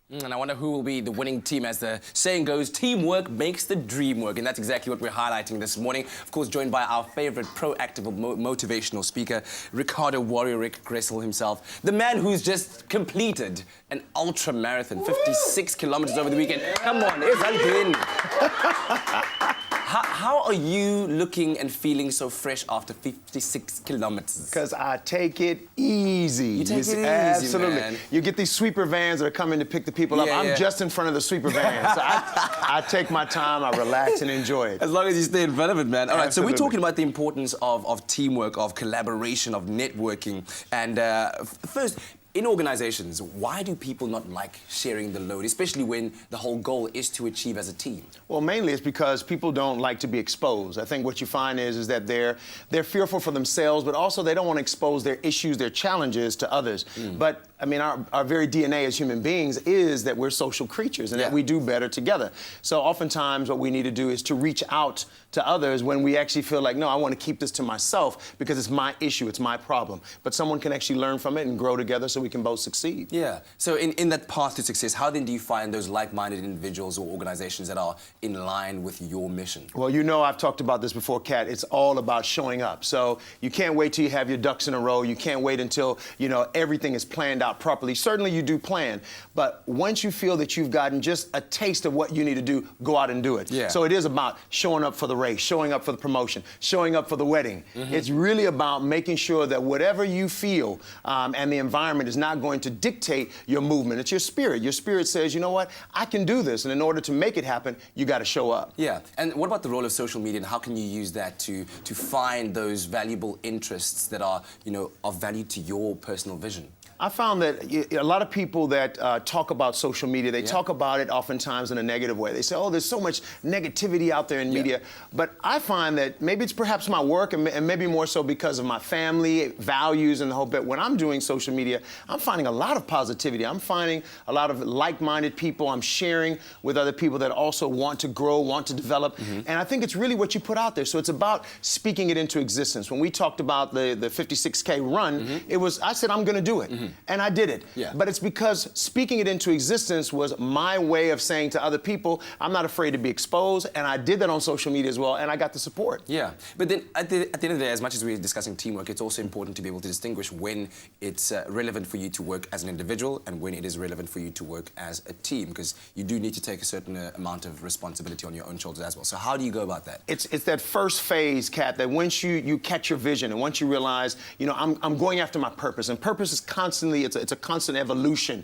And I wonder who will be the winning team. As the saying goes, teamwork makes the dream work. And that's exactly what we're highlighting this morning. Of course, joined by our favorite proactive motivational speaker, Ricardo "WarriorRic" Gressel himself. The man who's just completed an ultra marathon, 56 kilometers over the weekend. Come on, How are you looking and feeling so fresh after 56 kilometers? Because I take it easy. You take it easy, absolutely. man. You get these sweeper vans that are coming to pick the people up. I'm just in front of the sweeper van. So I take my time, I relax and enjoy it. As long as you stay in front of it, man. All right, so we're Absolutely. talking about the importance of teamwork, of collaboration, of networking. And first, in organizations, why do people not like sharing the load, especially when the whole goal is to achieve as a team? Well, mainly it's because people don't like to be exposed. I think what you find is that they're fearful for themselves, but also they don't want to expose their issues, their challenges to others. But I mean, our very DNA as human beings is that we're social creatures and that we do better together. So oftentimes what we need to do is to reach out to others when we actually feel like, no, I want to keep this to myself because it's my issue, it's my problem. But someone can actually learn from it and grow together so we can both succeed. Yeah. So in that path to success, how then do you find those like-minded individuals or organizations that are in line with your mission? Well, you know, I've talked about this before, Kat. It's all about showing up. So you can't wait till you have your ducks in a row. You can't wait until, you know, everything is planned out properly. Certainly you do plan, but once you feel that you've gotten just a taste of what you need to do, go out and do it. Yeah. So it is about showing up for the race, showing up for the promotion, showing up for the wedding. It's really about making sure that whatever you feel and the environment is not going to dictate your movement. It's your spirit. Your spirit says, you know what, I can do this, and in order to make it happen, you got to show up. Yeah. And what about the role of social media, and how can you use that to find those valuable interests that are, you know, of value to your personal vision? I found that a lot of people that talk about social media, they talk about it oftentimes in a negative way. They say, oh, there's so much negativity out there in media. But I find that maybe it's perhaps my work and maybe more so because of my family, values, and the whole bit. When I'm doing social media, I'm finding a lot of positivity. I'm finding a lot of like-minded people. I'm sharing with other people that also want to grow, want to develop. And I think it's really what you put out there. So it's about speaking it into existence. When we talked about the 56K run, it was, I said, I'm going to do it. And I did it. But it's because speaking it into existence was my way of saying to other people, I'm not afraid to be exposed, and I did that on social media as well, and I got the support. Yeah, but then at the end of the day, as much as we're discussing teamwork, it's also important to be able to distinguish when it's relevant for you to work as an individual and when it is relevant for you to work as a team, because you do need to take a certain amount of responsibility on your own shoulders as well. So how do you go about that? It's that first phase, Kat, that once you catch your vision and once you realize, you know, I'm going after my purpose, and purpose is constantly, it's a constant evolution.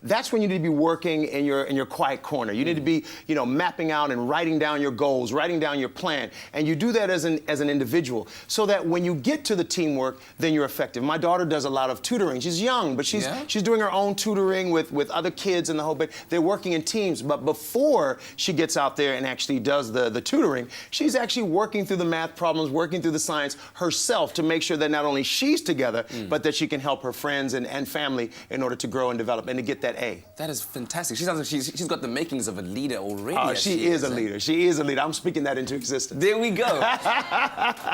That's when you need to be working in your quiet corner. You need to be, you know, mapping out and writing down your goals, writing down your plan, and you do that as an individual, so that when you get to the teamwork, then you're effective. My daughter does a lot of tutoring. She's young, but she's doing her own tutoring with other kids and the whole bit. They're working in teams, but before she gets out there and actually does the tutoring, she's actually working through the math problems, working through the science herself to make sure that not only she's together, but that she can help her friends and family in order to grow and develop and to get that A. That is fantastic. She sounds like she's got the makings of a leader already. She is a leader. She is a leader. I'm speaking that into existence. There we go.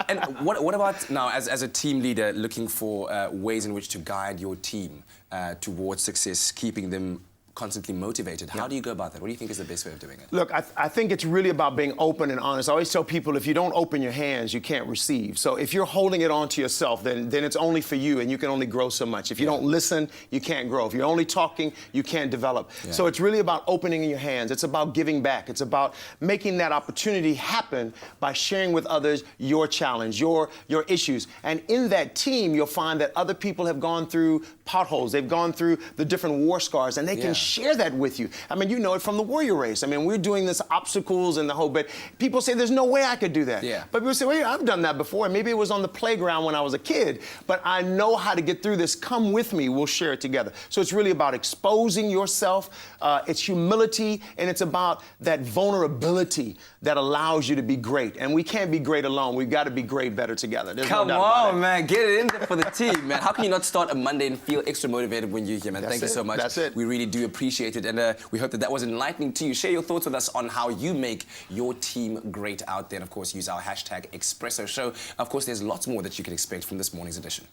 And what about now, as a team leader, looking for ways in which to guide your team towards success, keeping them constantly motivated? How do you go about that? What do you think is the best way of doing it? Look, I think it's really about being open and honest. I always tell people, if you don't open your hands, you can't receive. So if you're holding it on to yourself, then it's only for you, and you can only grow so much. If you don't listen, you can't grow. If you're only talking, you can't develop. So it's really about opening your hands. It's about giving back. It's about making that opportunity happen by sharing with others your challenge, your issues. And in that team, you'll find that other people have gone through potholes. They've gone through the different war scars, and they can share that with you. I mean, you know it from the Warrior race. I mean, we're doing this obstacles and the whole bit. People say, there's no way I could do that. But people say, well, I've done that before. Maybe it was on the playground when I was a kid, but I know how to get through this. Come with me. We'll share it together. So it's really about exposing yourself. It's humility, and it's about that vulnerability that allows you to be great. And we can't be great alone. We've got to be great better together. There's Come no doubt about on, man. Get it in there for the team, man. How can you not start a Monday and feel extra motivated when you're here, man? Thank you so much. That's it. We really do appreciate it, and we hope that was enlightening to you. Share your thoughts with us on how you make your team great out there, and of course use our hashtag Expresso Show. Of course, there's lots more that you can expect from this morning's edition.